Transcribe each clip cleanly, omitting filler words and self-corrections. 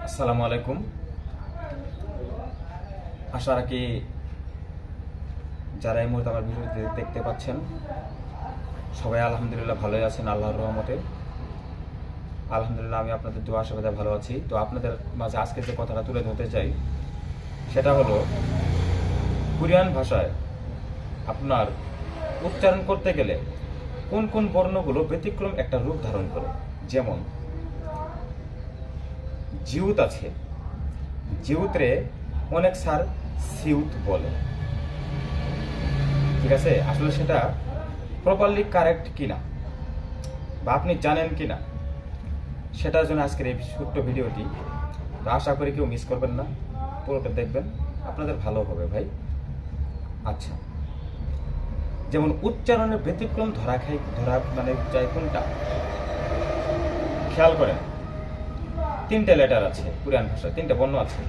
আসসালামু আলাইকুম। আশা রাখি যারা এই মুহূর্তে আমার ভিডিও দেখতে পাচ্ছেন সবাই আলহামদুলিল্লাহ ভালোই আছেন আল্লাহর রহমতে। আলহামদুলিল্লাহ আমি আপনাদের দোয়া আশীর্বাদে ভালো আছি। তো আপনাদের মাঝে আজকে যে কথাটা তুলে ধরতে চাই সেটা হলো কোরিয়ান ভাষায় আপনার উচ্চারণ করতে গেলে কোন কোন বর্ণগুলো ব্যতিক্রম একটা রূপ ধারণ করে। যেমন জিউত আছে, জিউতরে অনেক স্যার সিউত বলে, ঠিক আছে? আসলে সেটা প্রপারলি কারেক্ট কিনা বা আপনি জানেন কিনা সেটার জন্য আজকের এই ছোট্ট ভিডিওটি। তো আশা করি কেউ মিস করবেন না, পুরোটা দেখবেন, আপনাদের ভালো হবে ভাই। আচ্ছা, যেমন উচ্চারণের ব্যতিক্রম ধরা মানে চাই কোনটা খেয়াল করেন। তিনটে লেটার আছে কোরিয়ান ভাষায়, তিনটে বর্ণ আছে,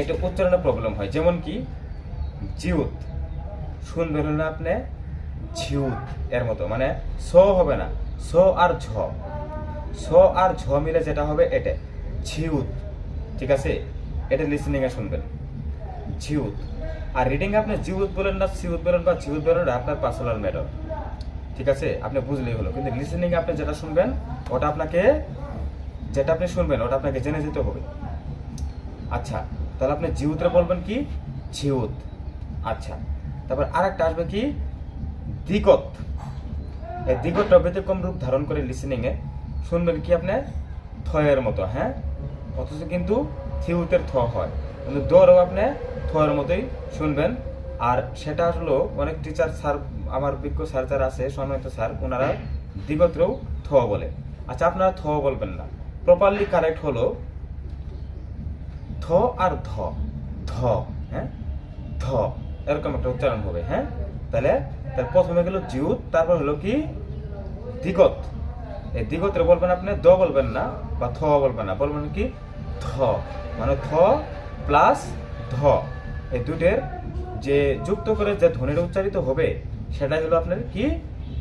এটা উচ্চারণের প্রবলেম হয়। যেমন কি জিউত শুনবেন না আপনি ঝিউত এর মতো, মানে স হবে না, স আর ঝ, স আর ঝ মিলে যেটা হবে এটা ঝিউত, ঠিক আছে? এটা লিসেনিং এ শুনবেন ঝিউত। আর রিডিং আপনি জিউত বলেন না সিউত বলেন বা ঝিউত বলেন, আপনার পার্সোনাল ম্যাটার, ঠিক আছে? আপনি বুঝলেই হলো। কিন্তু লিসেনিং আপনি যেটা শুনবেন ওটা আপনাকে, যেটা আপনি শুনবেন ওটা আপনাকে জেনে যেতে হবে। আচ্ছা, তাহলে আপনি জিউতরে বলবেন কি ঝিউত। আচ্ছা, তারপর আরেকটা আসবে কি দিগত। এই দিগতটা ব্যতিক্রম রূপ ধারণ করে লিসেনিং এ শুনবেন কি আপনি থয়ের মতো, হ্যাঁ, অথচ কিন্তু থিউতের থ হয়, কিন্তু দরও আপনি থয়ের মতোই শুনবেন। আর সেটা আসলে অনেক টিচার স্যার, আমার বিজ্ঞ স্যার যারা আছে সম্মানিত স্যার, ওনারা দিগতরেও থ বলে। আচ্ছা, আপনারা থ বলবেন না, প্রপারলি কারেক্ট হলো থ আর ধ, ধ, হ্যাঁ, ধ, এরকম একটা উচ্চারণ হবে, হ্যাঁ। তাহলে তার প্রথমে গেল জিউত, তারপর হলো কি দিগত। এই দিগতরে বলবেন আপনি দ বলবেন না বা থ বলবেন না, বলবেন কি ধ, মানে থ প্লাস ধ, এই দুটের যে যুক্ত করে যে ধ্বনিটা উচ্চারিত হবে সেটাই হলো আপনার কি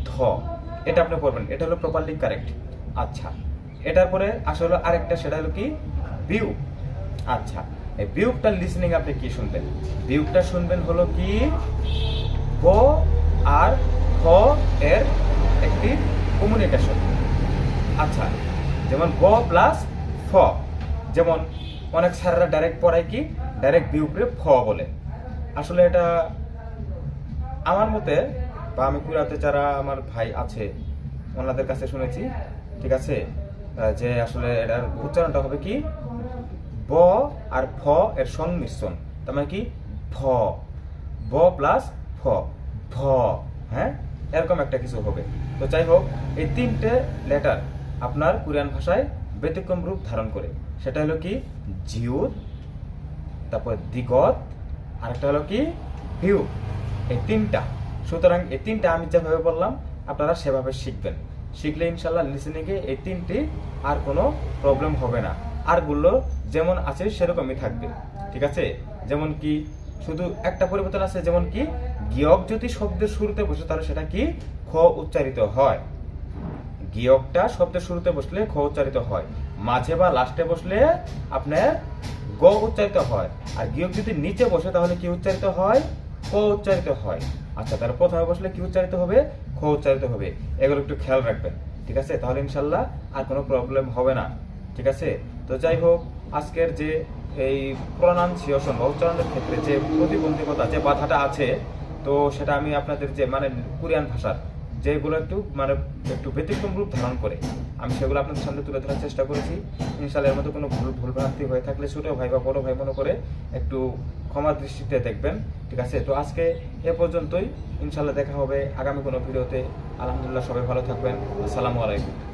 ধ। এটা আপনি পড়বেন, এটা হলো প্রপারলি কারেক্ট। আচ্ছা, এটার পরে আসলে আরেকটা, সেটা হলো কি বিউ। আচ্ছা, এই বিউকটা লিসেনিং আপনি কি শুনবেন? বিউকটা শুনবেন হলো কি ব আর খ এর একটি কমিউনিকেশন। আচ্ছা, যেমন ব প্লাস ফ, যেমন অনেক স্যাররা ডাইরেক্ট পড়ায় কি ডাইরেক্ট বিউকরে ফ বলে। আসলে এটা আমার মতে, বা আমি কুড়াতে যারা আমার ভাই আছে ওনাদের কাছে শুনেছি, ঠিক আছে, যে আসলে এটার উচ্চারণটা হবে কি ব আর ফ এর সংমিশ্রণ, তার মানে কি ফ, ব প্লাস ফ, ফ, হ্যাঁ, এরকম একটা কিছু হবে। তো যাই হোক, এই তিনটে লেটার আপনার কোরিয়ান ভাষায় ব্যতিক্রম রূপ ধারণ করে। সেটা হলো কি জিউত, তারপর দিগত, আরেকটা হলো কি ভিউ, এই তিনটা। সুতরাং এই তিনটা আমি যেভাবে বললাম আপনারা সেভাবে শিখবেন, শিখলে ইনশাল্লাহ লিসেনিংয়ে এই তিনটি আর কোনো প্রবলেম হবে না। আরগুলো যেমন আছে সেরকমই থাকবে, ঠিক আছে? যেমন কি শুধু একটা পরিবর্তন আছে, যেমন কি গিয়ক যদি শব্দের শুরুতে বসে তাহলে সেটা কি খ উচ্চারিত হয়। গিয়কটা শব্দের শুরুতে বসলে খ উচ্চারিত হয়, মাঝে বা লাস্টে বসলে আপনার গ উচ্চারিত হয়। আর গিয়ক যদি নিচে বসে তাহলে কি উচ্চারিত হয়? ক উচ্চারিত হয়। আচ্ছা, তাহলে প্রথমে বসলে কি উচ্চারিত হবে? খ উচ্চারিত হবে। এগুলো একটু খেয়াল রাখবেন, ঠিক আছে? তাহলে ইনশাল্লাহ আর কোনো প্রবলেম হবে না, ঠিক আছে? তো যাই হোক, আজকের যে এই প্রনাউন্সিয়েশন বা উচ্চারণের ক্ষেত্রে যে প্রতিবন্ধকতা, যে বাধাটা আছে, তো সেটা আমি আপনাদের যে মানে কোরিয়ান ভাষার যেগুলো একটু ব্যতিক্রম রূপ ধারণ করে আমি সেগুলো আপনাদের সামনে তুলে ধরার চেষ্টা করেছি। ইনশাআল্লাহ এর মধ্যে কোনো ভুলভ্রান্তি হয়ে থাকলে ছোট ভাই বা বড় ভাই মনে করে একটু ক্ষমা দৃষ্টিতে দেখবেন, ঠিক আছে? তো আজকে এ পর্যন্তই, ইনশাআল্লাহ দেখা হবে আগামী কোনো ভিডিওতে। আলহামদুলিল্লাহ, সবাই ভালো থাকবেন। আসসালামু আলাইকুম।